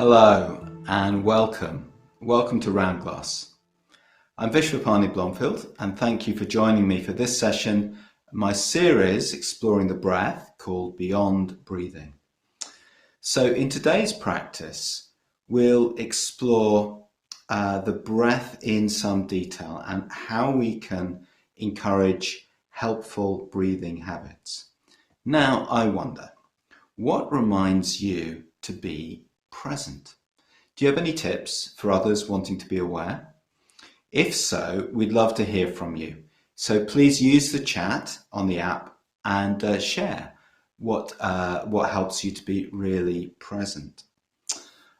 Hello and welcome. Welcome to Round Glass. I'm Vishvapani Blomfield and thank you for joining me for this session, my series exploring the breath called Beyond Breathing. So in today's practice, we'll explore the breath in some detail and how we can encourage helpful breathing habits. Now I wonder, what reminds you to be present? Do you have any tips for others wanting to be aware? If so, we'd love to hear from you. So please use the chat on the app and share what helps you to be really present.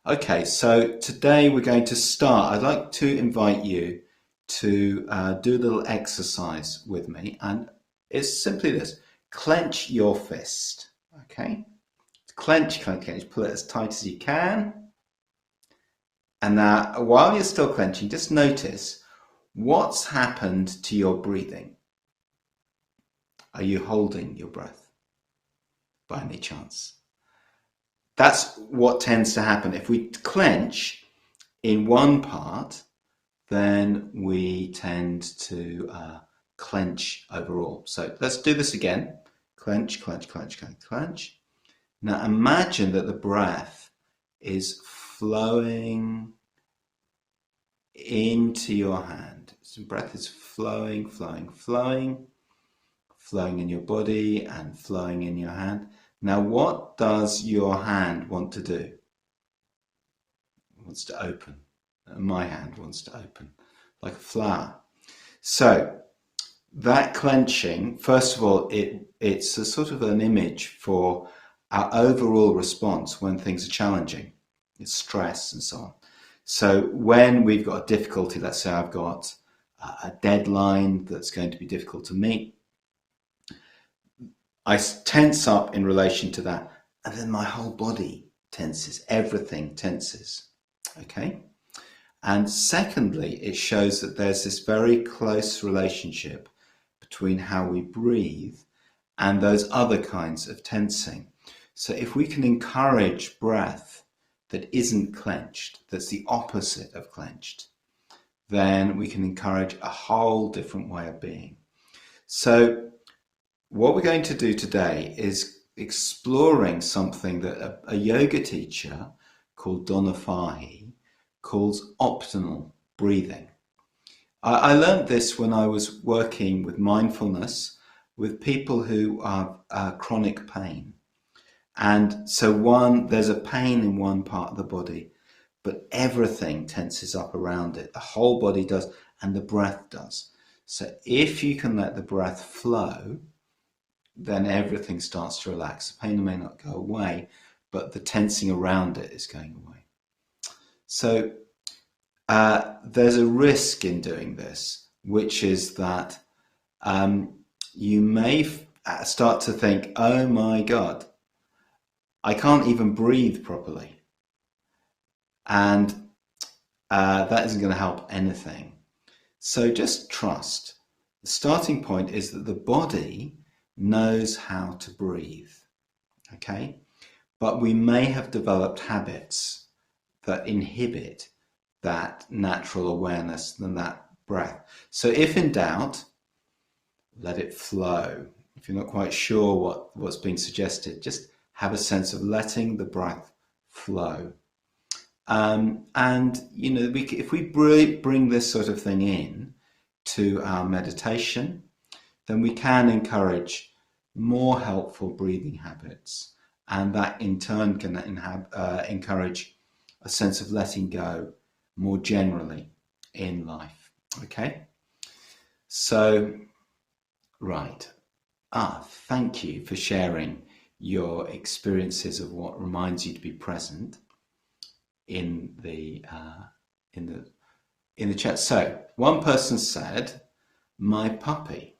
Okay, so today we're going to start. I'd like to invite you to do a little exercise with me, and it's simply this: clench your fist. Okay. Clench, pull it as tight as you can. And now, while you're still clenching, just notice what's happened to your breathing. Are you holding your breath by any chance? That's what tends to happen. If we clench in one part, then we tend to clench overall. So let's do this again. Clench, clench, clench, clench, clench. Now imagine that the breath is flowing into your hand. So breath is flowing, flowing, flowing, flowing in your body and flowing in your hand. Now what does your hand want to do? It wants to open. My hand wants to open like a flower. So that clenching, first of all, it's a sort of an image for our overall response when things are challenging. It's stress and so on. So when we've got a difficulty, let's say I've got a deadline that's going to be difficult to meet, I tense up in relation to that, and then my whole body tenses, everything tenses, okay? And secondly, it shows that there's this very close relationship between how we breathe and those other kinds of tensing. So if we can encourage breath that isn't clenched, that's the opposite of clenched, then we can encourage a whole different way of being. So what we're going to do today is exploring something that a yoga teacher called Donna Fahy calls optimal breathing. I learned this when I was working with mindfulness with people who have chronic pain. And so there's a pain in one part of the body, but everything tenses up around it. The whole body does, and the breath does. So if you can let the breath flow, then everything starts to relax. The pain may not go away, but the tensing around it is going away. So there's a risk in doing this, which is that you may start to think, oh my God, I can't even breathe properly. And that isn't going to help anything. So just trust. The starting point is that the body knows how to breathe, okay? But we may have developed habits that inhibit that natural awareness and that breath. So if in doubt, let it flow. If you're not quite sure what's being suggested, just have a sense of letting the breath flow. And, you know, if we bring this sort of thing in to our meditation, then we can encourage more helpful breathing habits. And that in turn can encourage a sense of letting go more generally in life. Okay? So, right. Thank you for sharing your experiences of what reminds you to be present in the chat. So one person said, my puppy,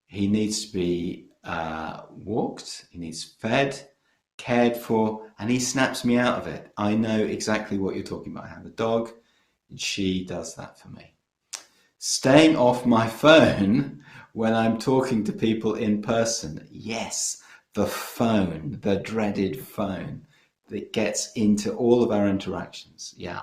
he needs to be walked, he needs fed, cared for, and he snaps me out of it. I know exactly what you're talking about. I have a dog and she does that for me. Staying off my phone when I'm talking to people in person. Yes, the phone, the dreaded phone. it gets into all of our interactions. Yeah.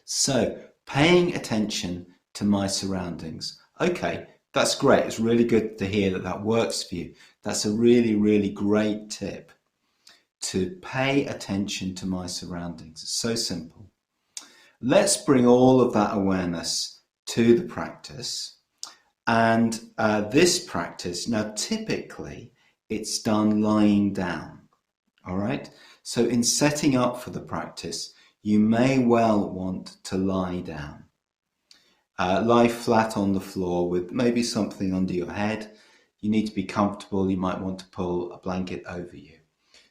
So paying attention to my surroundings. Okay, that's great. It's really good to hear that that works for you. That's a really, really great tip, to pay attention to my surroundings. It's so simple. Let's bring all of that awareness to the practice. And this practice, now typically it's done lying down. All right. So in setting up for the practice, you may well want to lie down. Lie flat on the floor with maybe something under your head. You need to be comfortable. You might want to pull a blanket over you.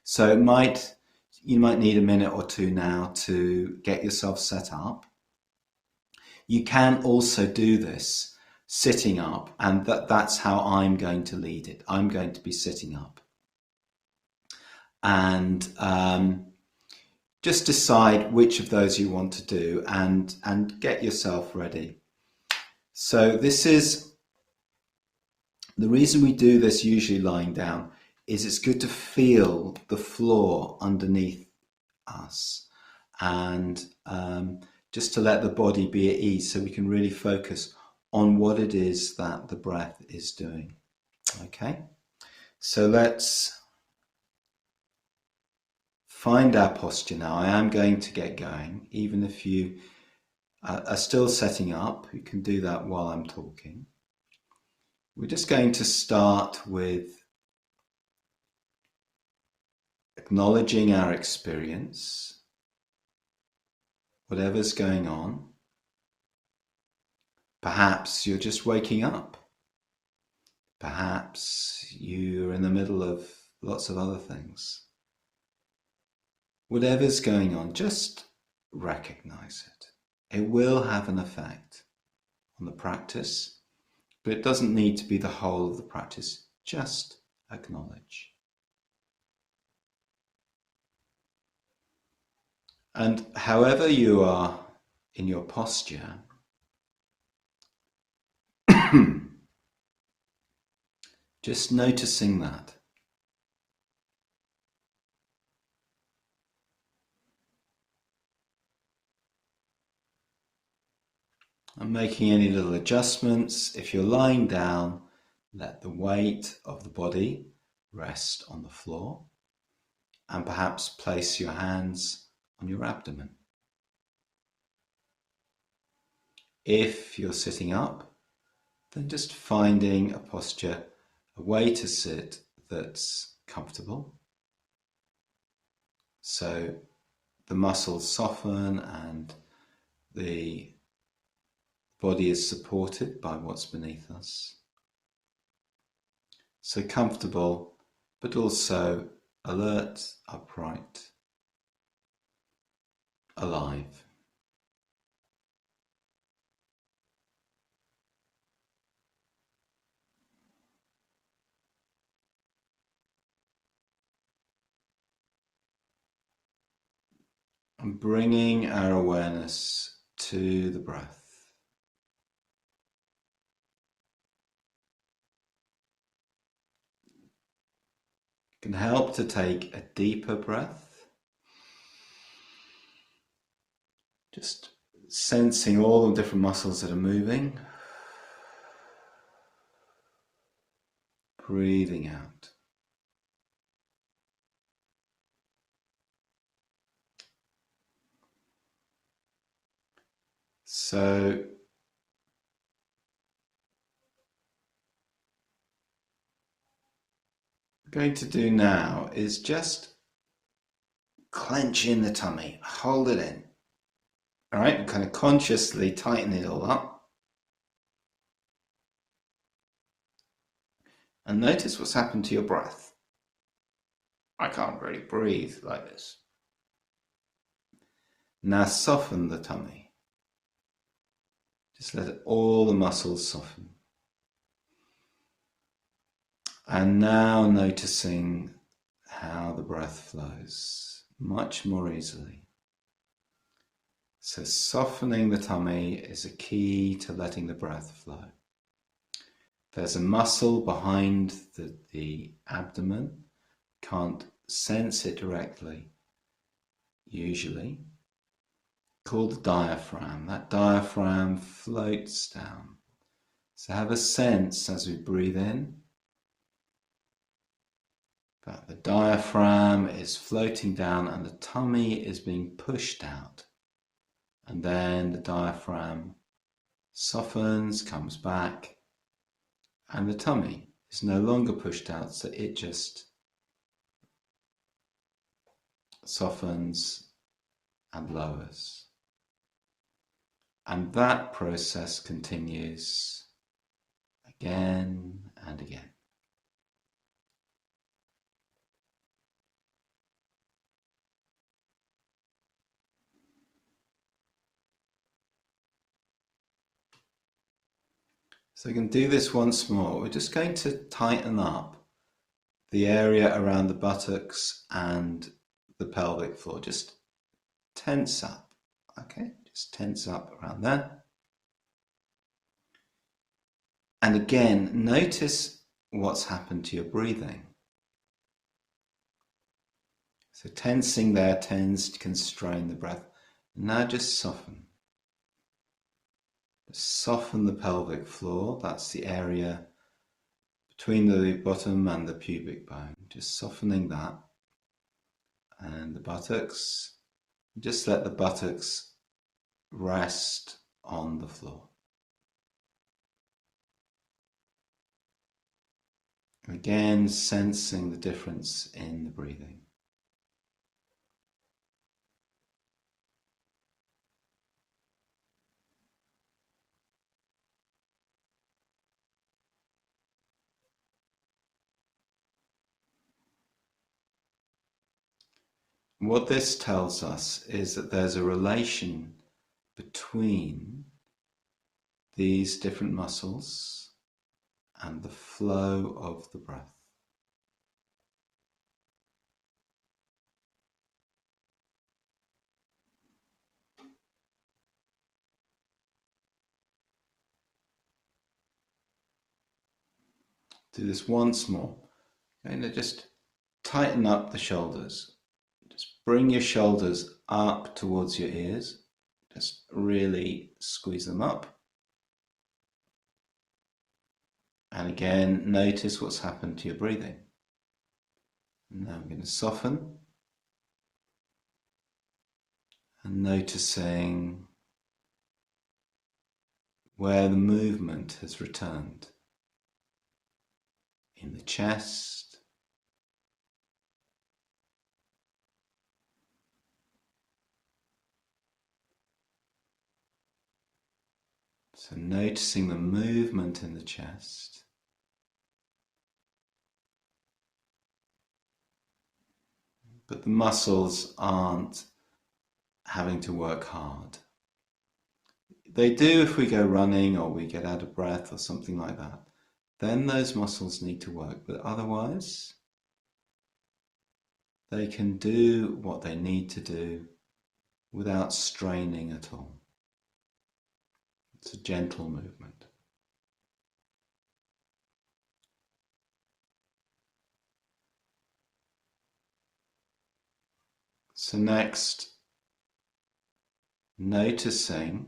So you might need a minute or two now to get yourself set up. You can also do this sitting up, and that's how I'm going to lead it. I'm going to be sitting up. And just decide which of those you want to do and get yourself ready. So this is the reason we do this usually lying down, is it's good to feel the floor underneath us, and just to let the body be at ease so we can really focus on what it is that the breath is doing. Okay, so let's find our posture now. I am going to get going. Even if you are still setting up, you can do that while I'm talking. We're just going to start with acknowledging our experience, whatever's going on. Perhaps you're just waking up. Perhaps you're in the middle of lots of other things. Whatever's going on, just recognize it. It will have an effect on the practice, but it doesn't need to be the whole of the practice. Just acknowledge. And however you are in your posture, just noticing that. And making any little adjustments. If you're lying down, let the weight of the body rest on the floor, and perhaps place your hands on your abdomen. If you're sitting up, then just finding a posture, a way to sit that's comfortable. So the muscles soften and the body is supported by what's beneath us. So comfortable, but also alert, upright, alive. And bringing our awareness to the breath. It can help to take a deeper breath. Just sensing all the different muscles that are moving. Breathing out. So what I'm going to do now is just clench in the tummy, hold it in. All right, and kind of consciously tighten it all up. And notice what's happened to your breath. I can't really breathe like this. Now soften the tummy. Just let all the muscles soften. And now noticing how the breath flows much more easily. So softening the tummy is a key to letting the breath flow. There's a muscle behind the abdomen. Can't sense it directly, usually, called the diaphragm. That diaphragm floats down. So have a sense as we breathe in that the diaphragm is floating down and the tummy is being pushed out. And then the diaphragm softens, comes back, and the tummy is no longer pushed out, so it just softens and lowers. And that process continues again and again. So we can do this once more. We're just going to tighten up the area around the buttocks and the pelvic floor. Just tense up, okay? Just tense up around there. And again, notice what's happened to your breathing. So tensing there tends to constrain the breath. Now just soften. Soften the pelvic floor. That's the area between the bottom and the pubic bone. Just softening that. And the buttocks. Just let the buttocks rest on the floor. Again, sensing the difference in the breathing. What this tells us is that there's a relation between these different muscles and the flow of the breath. Do this once more. Okay, now just tighten up the shoulders. Just bring your shoulders up towards your ears. Just really squeeze them up. And again, notice what's happened to your breathing. Now I'm going to soften. And noticing where the movement has returned. In the chest. So noticing the movement in the chest. But the muscles aren't having to work hard. They do if we go running or we get out of breath or something like that. Then those muscles need to work, but otherwise they can do what they need to do without straining at all. It's a gentle movement. So next, noticing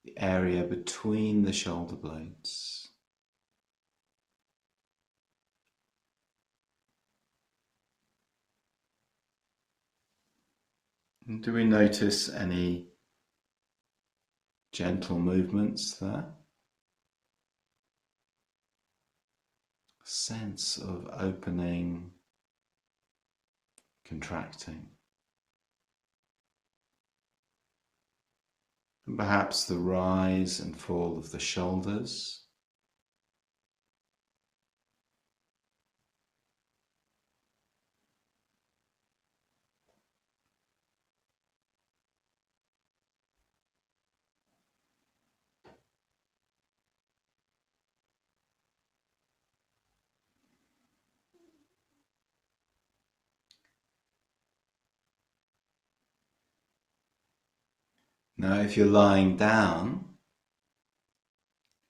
the area between the shoulder blades. And do we notice any gentle movements there? Sense of opening, contracting. And perhaps the rise and fall of the shoulders. Now, if you're lying down,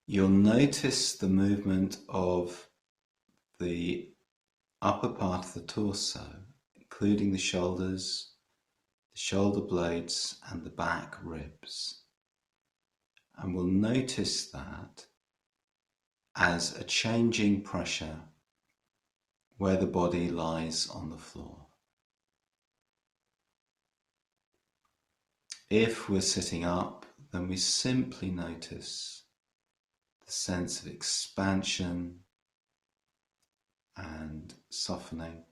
you'll notice the movement of the upper part of the torso, including the shoulders, the shoulder blades and the back ribs. And we'll notice that as a changing pressure where the body lies on the floor. If we're sitting up, then we simply notice the sense of expansion and softening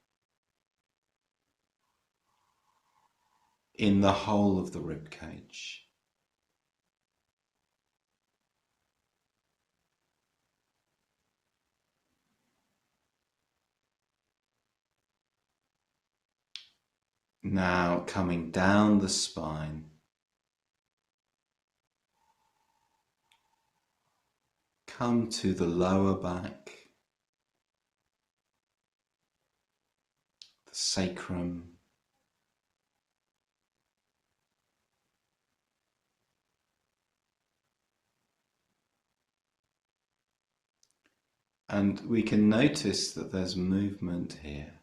in the whole of the rib cage. Now coming down the spine, come to the lower back, the sacrum, and we can notice that there's movement here.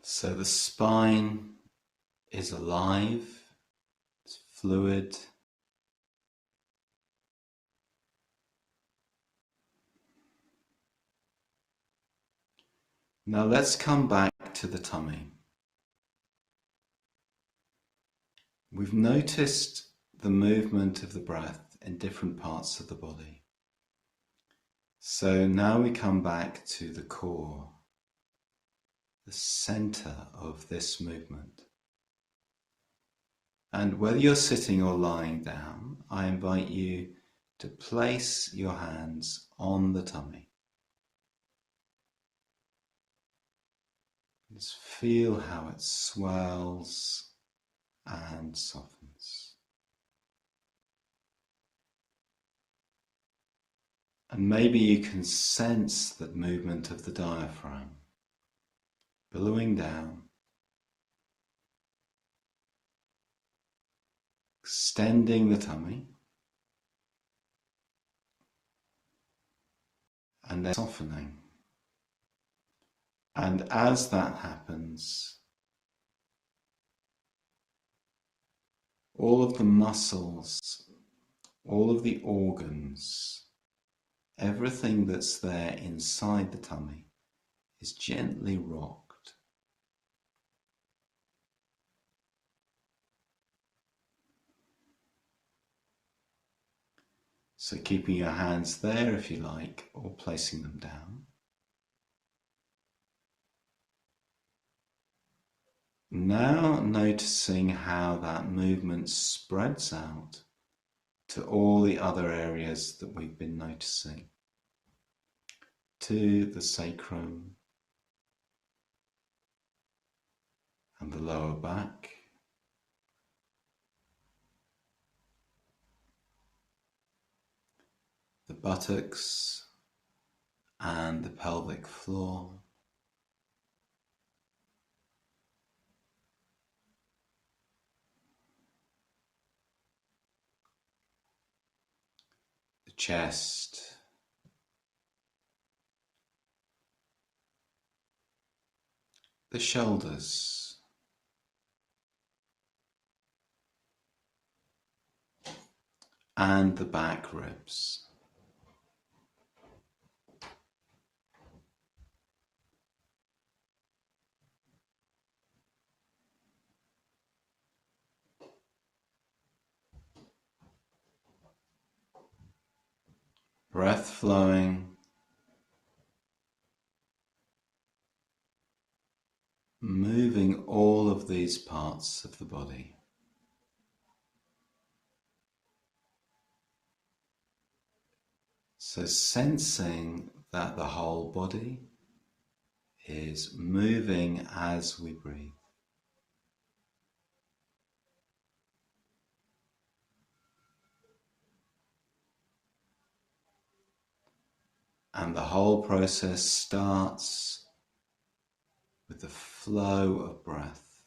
So the spine is alive, it's fluid. Now let's come back to the tummy. We've noticed the movement of the breath in different parts of the body. So now we come back to the core, the center of this movement. And whether you're sitting or lying down, I invite you to place your hands on the tummy. Just feel how it swells and softens. And maybe you can sense the movement of the diaphragm billowing down, extending the tummy, and then softening. And as that happens, all of the muscles, all of the organs, everything that's there inside the tummy is gently rocked. So keeping your hands there if you like, or placing them down. Now noticing how that movement spreads out to all the other areas that we've been noticing, to the sacrum and the lower back, the buttocks and the pelvic floor, the chest, the shoulders, and the back ribs. Breath flowing, moving all of these parts of the body. So sensing that the whole body is moving as we breathe. And the whole process starts with the flow of breath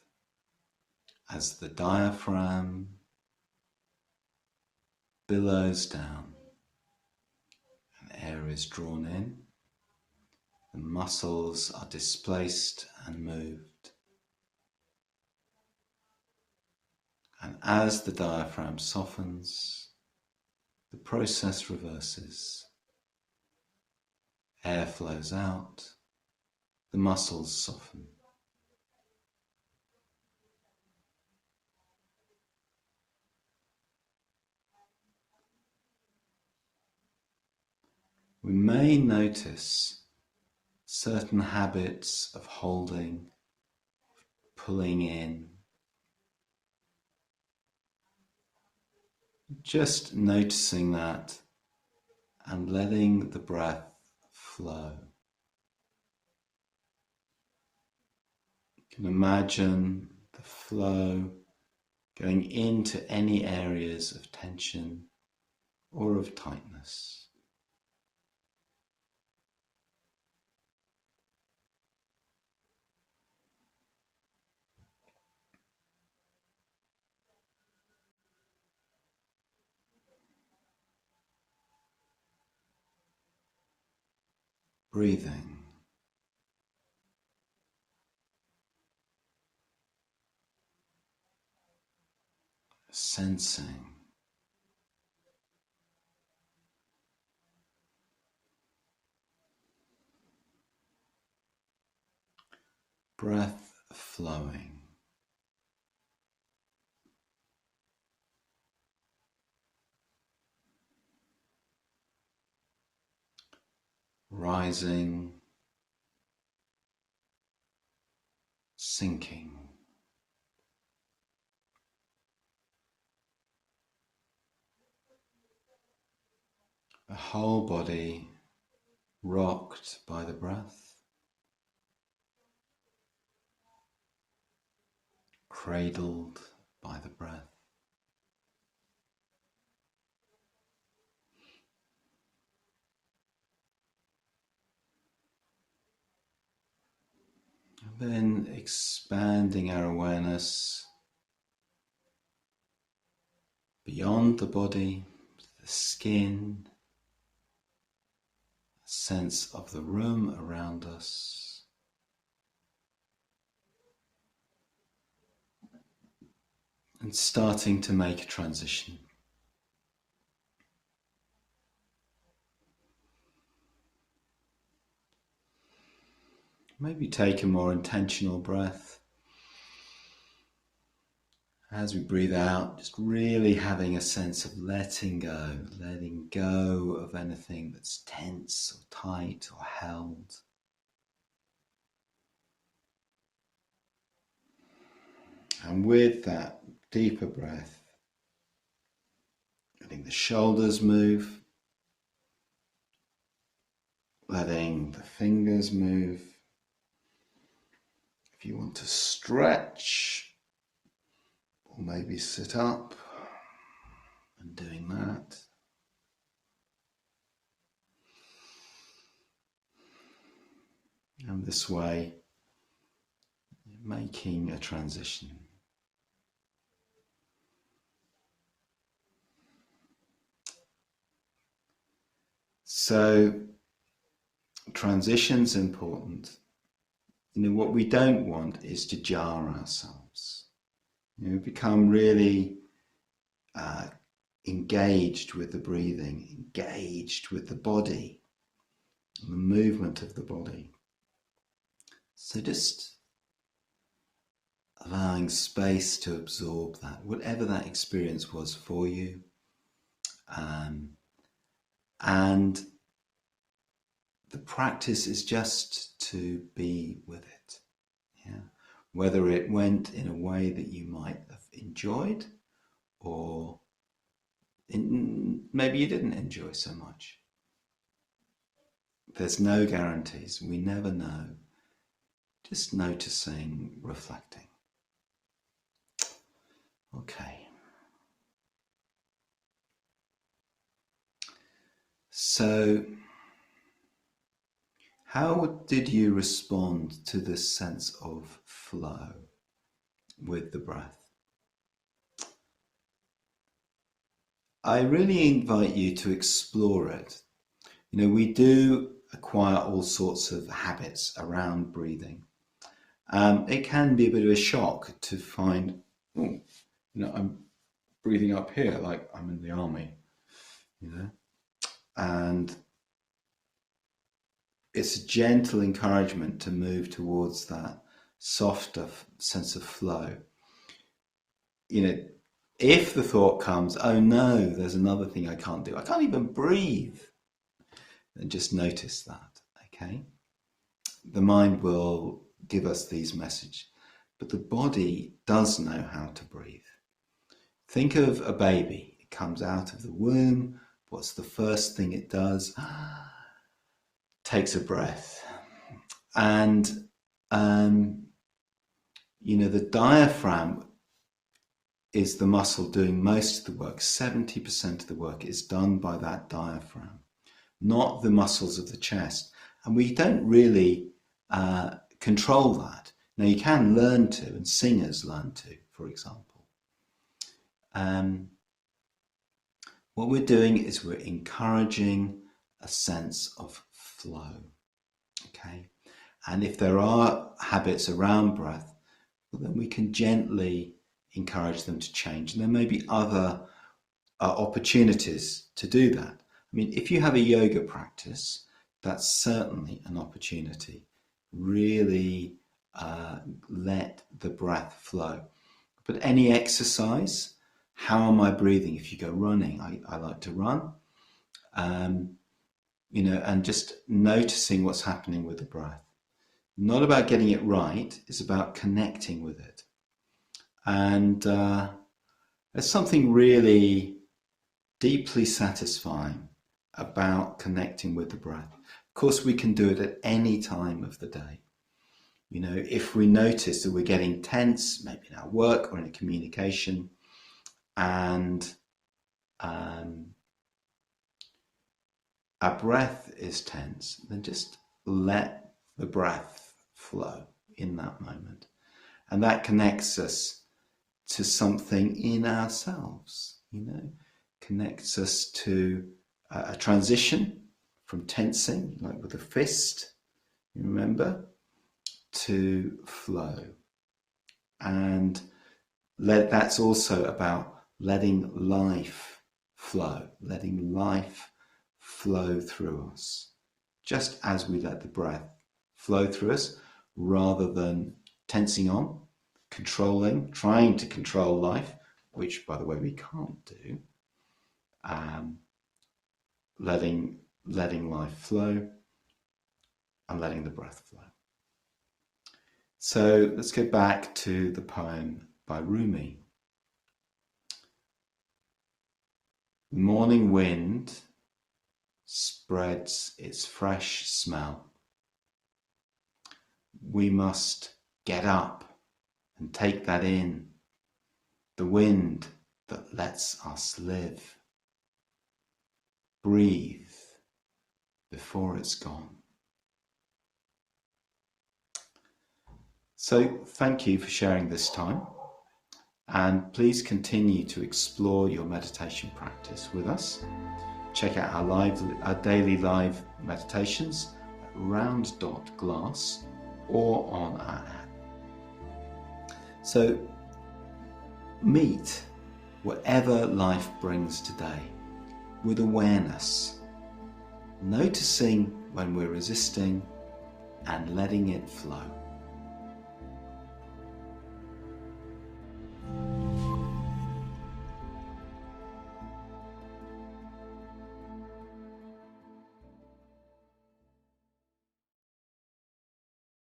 as the diaphragm billows down and air is drawn in. The muscles are displaced and moved. And as the diaphragm softens, the process reverses. Air flows out, the muscles soften. We may notice certain habits of holding, pulling in, just noticing that and letting the breath flow. You can imagine the flow going into any areas of tension or of tightness. Breathing. Sensing. Breath flowing. Rising. Sinking. The whole body rocked by the breath, cradled by the breath. And then expanding our awareness beyond the body, the skin, sense of the room around us, and starting to make a transition. Maybe take a more intentional breath. As we breathe out, just really having a sense of letting go of anything that's tense or tight or held. And with that deeper breath, letting the shoulders move, letting the fingers move. If you want to stretch, or maybe sit up and doing that. And this way, making a transition. So, transition's important. What we don't want is to jar ourselves. Become really engaged with the breathing, engaged with the body, and the movement of the body. So just allowing space to absorb that, whatever that experience was for you. And the practice is just to be with it. Yeah? Whether it went in a way that you might have enjoyed, or maybe you didn't enjoy so much. There's no guarantees. We never know. Just noticing, reflecting. Okay. So, how did you respond to this sense of flow with the breath? I really invite you to explore it. You know, we do acquire all sorts of habits around breathing. It can be a bit of a shock to find, I'm breathing up here like I'm in the army, and it's a gentle encouragement to move towards that softer sense of flow. If the thought comes, oh no, there's another thing I can't do. I can't even breathe. Then just notice that, okay? The mind will give us these messages, but the body does know how to breathe. Think of a baby. It comes out of the womb. What's the first thing it does? Takes a breath. And, the diaphragm is the muscle doing most of the work. 70% of the work is done by that diaphragm, not the muscles of the chest. And we don't really control that. Now, you can learn to, and singers learn to, for example. What we're doing is we're encouraging a sense of flow, okay? And if there are habits around breath, well, then we can gently encourage them to change. And there may be other opportunities to do that. I mean, if you have a yoga practice, that's certainly an opportunity. Really let the breath flow. But any exercise, how am I breathing? If you go running, I like to run, and just noticing what's happening with the breath. Not about getting it right, it's about connecting with it. And there's something really deeply satisfying about connecting with the breath. Of course, we can do it at any time of the day. If we notice that we're getting tense, maybe in our work or in a communication, and our breath is tense, then just let the breath flow in that moment. And that connects us to something in ourselves, connects us to a transition from tensing, like with a fist, you remember, to flow. And that's also about letting life flow through us, just as we let the breath flow through us, rather than tensing on, controlling, trying to control life, which, by the way, we can't do. Letting life flow and letting the breath flow. So let's go back to the poem by Rumi. The morning wind spreads its fresh smell. We must get up and take that in, the wind that lets us live. Breathe before it's gone. So thank you for sharing this time, and please continue to explore your meditation practice with us. Check out our daily live meditations at round.glass or on our app. So meet whatever life brings today with awareness, noticing when we're resisting and letting it flow.